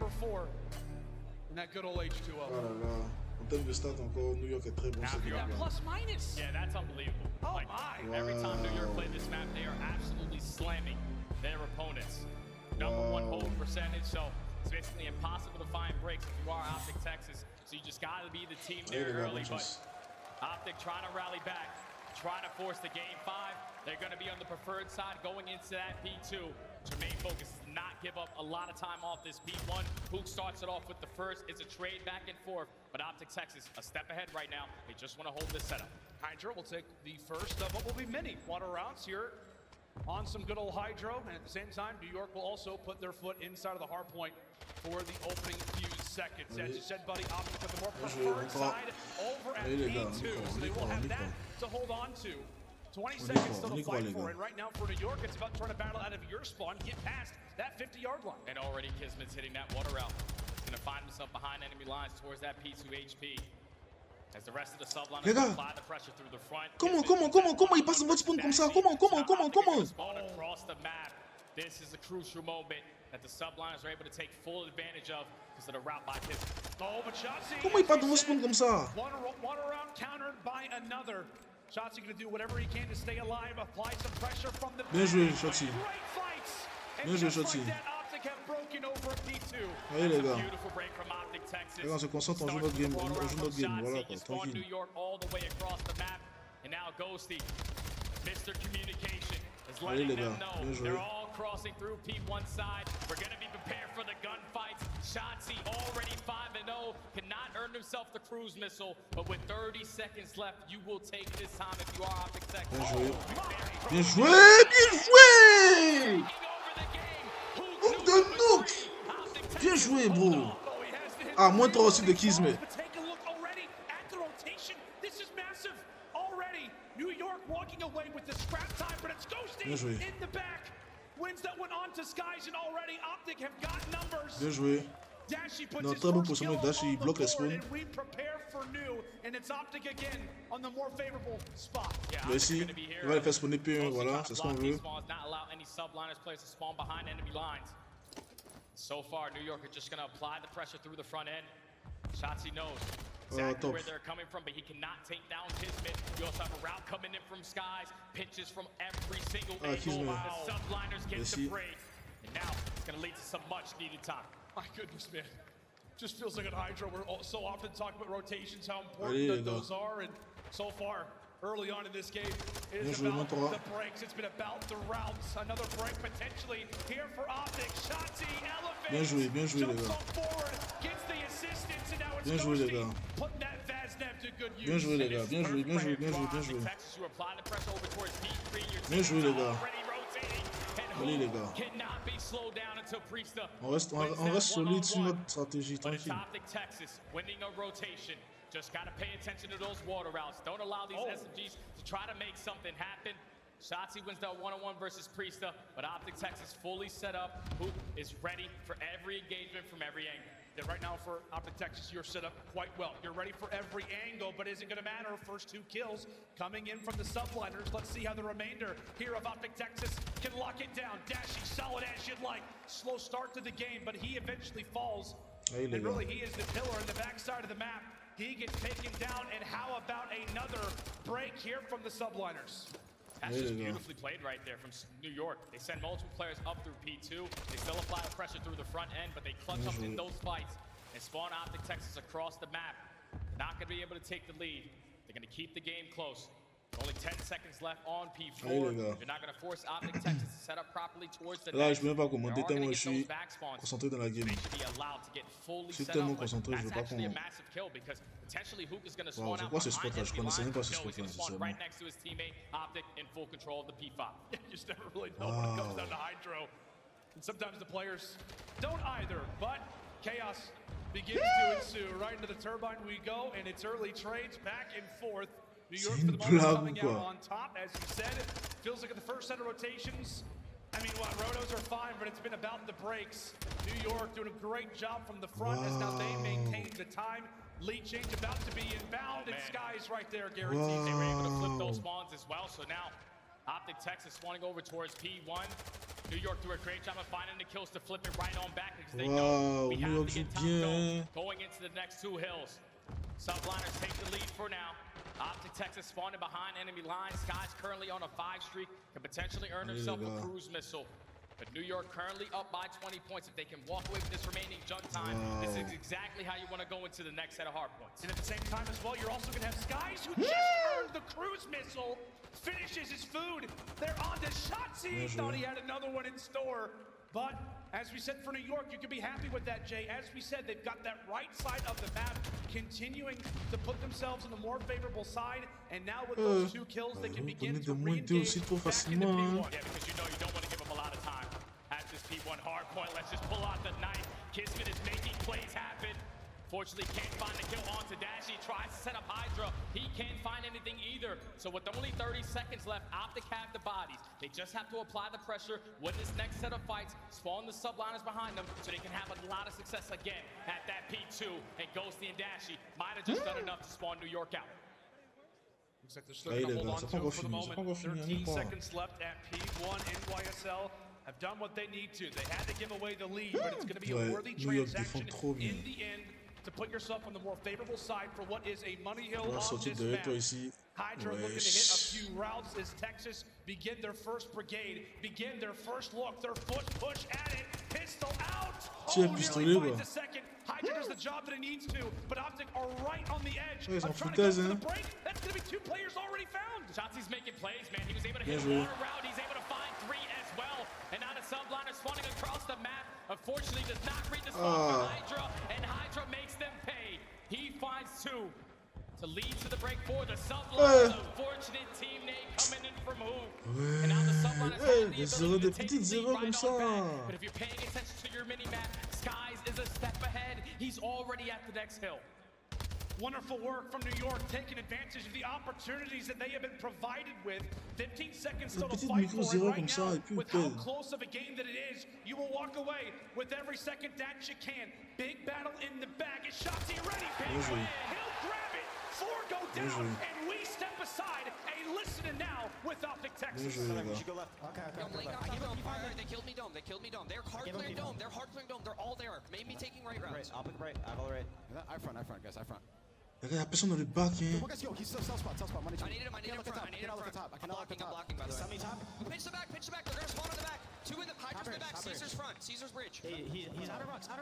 And that good old H2O.
Oh là là. En termes de stats encore, New York est très bon cette game-là.
Plus minus. Yeah, that's unbelievable.
Oh
like,
my.
Every time New York play this map, they are absolutely slamming their opponents. Number one hold percentage, so it's basically impossible to find breaks if you are Optic Texas. So you just got to be the team there early. But Optic trying to rally back, trying to force the game 5. They're going to be on the preferred side going into that P2. Their main focus is to not give up a lot of time off this P1. Hook starts it off with the first. It's a trade back and forth, but Optic Texas a step ahead right now. They just want to hold this setup.
Hydro will take the first of what will be many water rounds here on some good old Hydro, and at the same time, New York will also put their foot inside of the hard point for the opening few seconds. As you said, buddy, Optic with the more preferred side over at P2, so they will have that to hold on to. 20 seconds still to fight for, and right now for New York, it's about trying to battle out of your spawn, get past that 50-yard line.
And already Kismet's hitting that water route. He's going to find himself behind enemy lines towards that P2 HP. As the rest of the subliners apply the pressure through the front.
Comment il passe votre spawn comme ça? Comment?
Across the map. This is a crucial moment that the subliners are able to take full advantage of because of the route by Kismet.
Oh, but Shotzi,
Comment il passe votre spawn comme ça?
one round countered by another. Shotzi going to do whatever he can to stay alive, apply some pressure from the
Bien joué, Shotzi.
Great fights.
Bien joué, Shotzi. Allez les gars. Les gars, on se concentre, on joue notre game. On joue notre game, voilà quoi, tranquille. Allez les gars, bien joué.
Crossing through P1 side. We're going to be prepared for the gunfights. Shotzi already 5-0. Cannot earn himself the cruise missile. But with 30 seconds left, you will take this time if you are Optic Texas.
Bien joué. Bien joué. Bien joué. Hook de Nook. Bien joué, bro. Ah, moins 3 aussi de Kismet. Bien joué. Bien joué. Non, très bon positionnement de Dash, il bloque les spawns. Mais ici, il va les faire spawner P1, voilà, c'est ce qu'on veut.
So far, New York are just going to apply the pressure through the front end. Shotzi knows exactly where they're coming from, but he cannot take down Kismet. You also have a route coming in from Skies, pitches from every single angle. The subliners get the break, and now it's going to lead to some much-needed time.
My goodness, man. Just feels like at Hydro, we're so often talking about rotations, how important those are, and so far, early on in this game, it is about the breaks. It's been about the routes. Another break potentially here for Optic. Shotzi elevates, jumps forward, gets the assistance, and now it's Ghosty putting that Vaznev to good use.
Bien joué les gars, bien joué. Bien joué les gars. Allez les gars. On reste solide sur notre stratégie, tranquille.
Just got to pay attention to those water routes. Don't allow these SMGs to try to make something happen. Shotzi wins that one-on-one versus Priesta, but Optic Texas fully set up. Hoop is ready for every engagement from every angle.
Right now for Optic Texas, you're set up quite well. You're ready for every angle, but isn't going to matter. First 2 kills coming in from the subliners. Let's see how the remainder here of Optic Texas can lock it down. Dashy, solid as you'd like. Slow start to the game, but he eventually falls. And really, he is the pillar in the backside of the map. He gets taken down, and how about another break here from the subliners?
That's just beautifully played right there from New York. They send multiple players up through P2. They still apply the pressure through the front end, but they clutch up in those fights and spawn Optic Texas across the map. They're not going to be able to take the lead. They're going to keep the game close. Only 10 seconds left on P4. You're not going to force Optic Texas to set up properly towards the
Là, je ne peux même pas commenter tellement je suis concentré dans la game. Je suis tellement concentré, je ne veux pas qu'on... Wow, c'est quoi ce spot là? Je ne connaissais même pas ce spot là, sincèrement.
You just never really know when it comes down to Hydro. And sometimes the players don't either, but chaos begins to ensue. Right into the turbine we go, and it's early trades back and forth. New York for the moment coming out on top, as you said. It feels like at the first set of rotations, I mean, what, rotos are fine, but it's been about the breaks. New York doing a great job from the front as now they maintain the time. Lead change about to be inbound, and Sky's right there, guarantees.
They were able to flip those spawns as well, so now Optic Texas spawning over towards P1. New York do a great job of finding the kills to flip it right on back because they know we have to get top going into the next two hills. Subliners take the lead for now. Optic Texas spawning behind enemy lines. Sky's currently on a 5 streak, can potentially earn himself a cruise missile. But New York currently up by 20 points. If they can walk away with this remaining jump time, this is exactly how you want to go into the next set of hard points.
And at the same time as well, you're also going to have Skies who just earned the cruise missile, finishes his food. They're on to Shotzi. He thought he had another one in store. But as we said for New York, you can be happy with that, Jay. As we said, they've got that right side of the map continuing to put themselves on the more favorable side. And now with those 2 kills, they can begin to re-engage back into P1.
Yeah, because you know you don't want to give up a lot of time at this P1 hard point. Let's just pull out the knife. Kismet is making plays happen. Fortunately, can't find the kill onto Dash. He tries to set up Hydra. He can't find anything either. So with only 30 seconds left, Optic have the bodies. They just have to apply the pressure, win this next set of fights, spawn the Subliners behind them so they can have a lot of success again at that P2. And Ghosty and Dashy might have just done enough to spawn New York out.
Looks like they're still going to hold on to it for the moment. 13 seconds left at P1. NYSL have done what they need to. They had to give away the lead, but it's going to be a worthy transaction in the end to put yourself on the more favorable side for what is a money hill on this map. Hydra looking to hit a few routes as Texas begin their first brigade, begin their first look, their foot push at it, pistol out. Oh, nearly finds a second. Hydra does the job that it needs to, but Optic are right on the edge of trying to go for the break. That's going to be 2 players already found.
Shotzi's making plays, man. He was able to hit one route. He's able to find 3 as well. And now the Subliners spawning across the map. Unfortunately, does not read the spawn for Hydra, and Hydra makes them pay. He finds 2 to lead to the break for the Subliners. Unfortunate team name coming in from who? And now the Subliners have the ability to take the lead right on back. But if you're paying attention to your mini-map, Skies is a step ahead. He's already at the next hill.
Wonderful work from New York, taking advantage of the opportunities that they have been provided with. 15 seconds still to fight for it right now. With how close of a game that it is, you will walk away with every second that you can. Big battle in the back. Is Shotzi ready? Big win. He'll grab it. 4 go down, and we step aside. A listening now with Optic Texas.
We should go left. Okay. They killed me dome. They killed me dome. They're hard clearing dome. They're hard clearing dome. They're all there. Made me taking right routes.
Optic right. I've all right. I front, guys. I front.
Il y a personne dans le bac, hein.
He's still spot.
I need him front. I need him front. I'm blocking, by the way. Pitch the back. They're gonna spawn on the back. 2 in the Hydra's in the back. Caesar's front. Caesar's bridge.
He's out of rocks.
I'm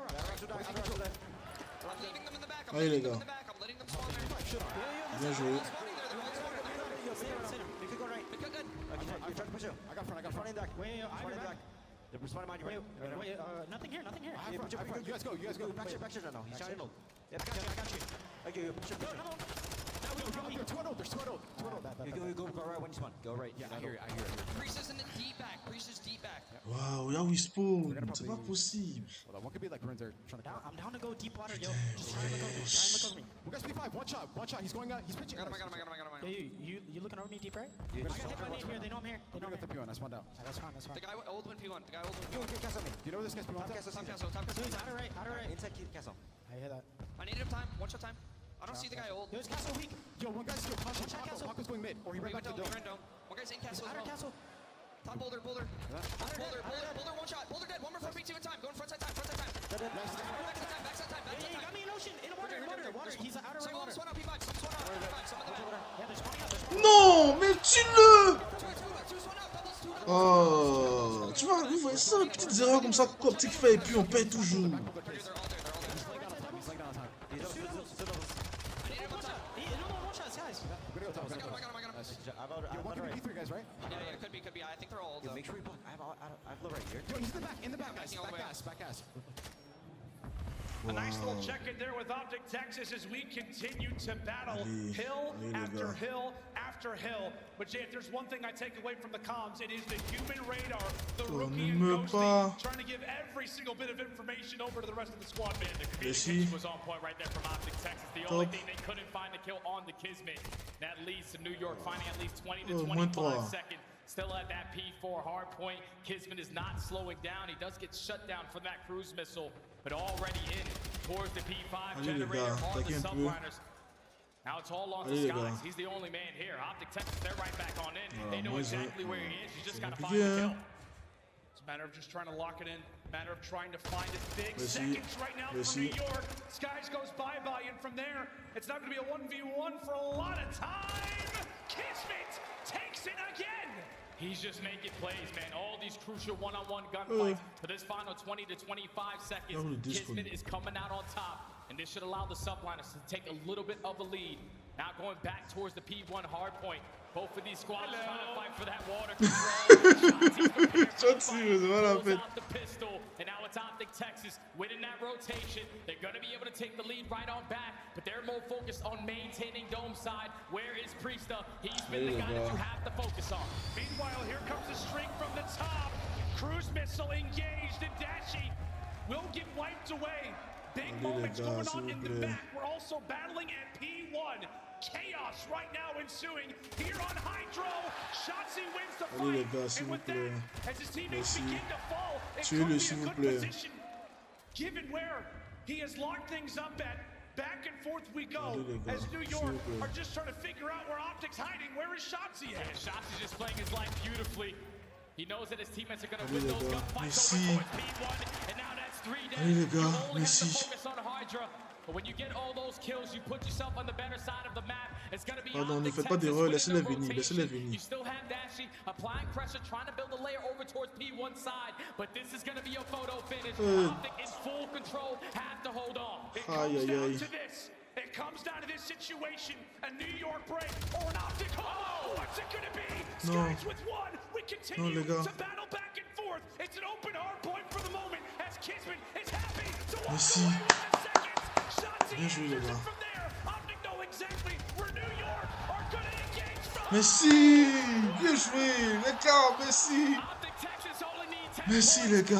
leaving them in the back. I'm letting them spawn there.
Bien joué.
You could go right.
Good.
I'm trying to push you. I got front in back. Wait, they're spawning behind you, right?
Wait, nothing here.
I have front. You guys go. Back shit now. He's trying to. Yeah, I got you. Okay, push it. There's 2 on. You go right when you spawn. Go right. Yeah, I hear it.
Priest is in the deep back.
Waouh, là où il spawn, c'est pas possible.
Hold on, what could be like ruins there trying to
I'm down to go deep water, yo. Just try and look over me. Try and look over me.
We got P5, one shot. He's going out. He's pitching.
I got him.
Hey, you looking over me deep, right?
Yeah,
I got hit by name here. They know I'm here.
I'm gonna get the P1. I spawned out.
That's fine.
The guy old win P1.
You want to cast on me? You know where this guy's P1?
Top castle.
Dude, out of right.
Inside castle.
I hear that.
I need him time. One shot time. I don't see the guy old.
There's castle weak.
Yo, one guy's still castle. Paco's going mid. Or he ran back to the dome.
One guy's in castle.
Outer castle.
Top boulder. Boulder, one shot. Boulder dead. One more for P2 in time. Going front side time. Backside time.
Yeah, you got me in ocean. In water. He's out of water.
Some on P5. Some on the back.
Yeah, they're spawning out.
Non, mais tue-le! Oh, tu vois, vous voyez ça, petites erreurs comme ça qu'Optic fait et puis on paye toujours.
One could be P3 guys, right?
Yeah, could be. I think they're all old.
Make sure we block. I have low right here. Yo, he's in the back, guys. Back ass.
A nice little check-in there with Optic Texas as we continue to battle hill after hill after hill. But Jay, if there's one thing I take away from the comms, it is the human radar, the rookie and Ghosty, trying to give every single bit of information over to the rest of the squad.
Man, the communication was on point right there from Optic Texas. The only thing they couldn't find the kill on the Kismet. That leads to New York finding at least 20 to 25 seconds Still at that P4 hard point. Kismet is not slowing down. He does get shut down from that cruise missile, but already in towards the P5 generator on the Subliners. Now it's all on to Skies. He's the only man here. Optic Texas, they're right back on in. They know exactly where he is. You just got to find the kill.
It's a matter of just trying to lock it in. Matter of trying to find it. Big seconds right now for New York. Skies goes bye-bye, and from there, it's not going to be a 1v1 for a lot of time. Kismet takes it again.
He's just making plays, man. All these crucial one-on-one gunfights for this final 20 to 25 seconds. Kismet is coming out on top, and this should allow the Subliners to take a little bit of a lead. Now going back towards the P1 hard point. Both of these squads trying to fight for that water control. Pulls out the pistol, and now it's Optic Texas winning that rotation. They're going to be able to take the lead right on back, but they're more focused on maintaining dome side. Where is Priesta? He's been the guy that you have to focus on.
Meanwhile, here comes the string from the top. Cruise missile engaged, and Dashi will get wiped away. Big moments going on in the back. We're also battling at P1. Chaos right now ensuing here on Hydro. Shotzi wins the fight. And with that, as his teammates begin to fall, it could be a good position. Given where he has locked things up at, back and forth we go. As New York are just trying to figure out where Optic's hiding. Where is Shotzi at?
Yeah, Shotzi's just playing his life beautifully. He knows that his teammates are going to win those gunfights over towards P1, and now that's 3 down. You only have to focus on Hydra. But when you get all those kills, you put yourself on the better side of the map. It's going to be
Pardon, ne faites pas d'erreur, laissez-les venir,
You still have Dashi applying pressure, trying to build a layer over towards P1 side. But this is going to be a photo finish. Optic in full control, have to hold on.
It comes down to this. It comes down to this situation. A New York break or an Optic. Oh, what's it going to be? Skies with one. We continue to battle back and forth. It's an open hard point for the moment as Kismet is happy to walk away with the seconds.
Bien joué les gars. Merci. Bien joué les gars. Merci. Merci les gars.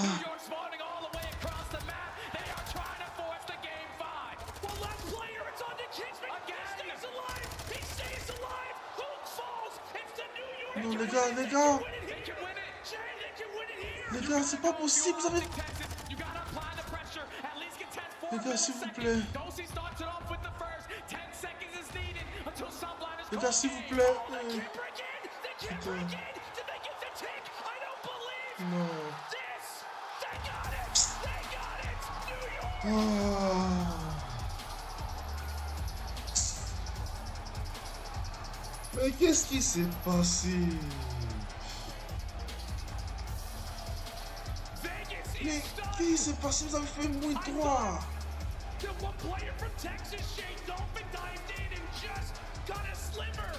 Non les gars, les gars, c'est pas possible, vous avez... Les gars, s'il vous plaît. Les gars, s'il vous plaît. Putain. Non. Mais qu'est-ce qui s'est passé? Mais qu'est-ce qui s'est passé? Vous avez fait -3.
The one player from Texas, Shane Dolphin, dived in and just got a sliver.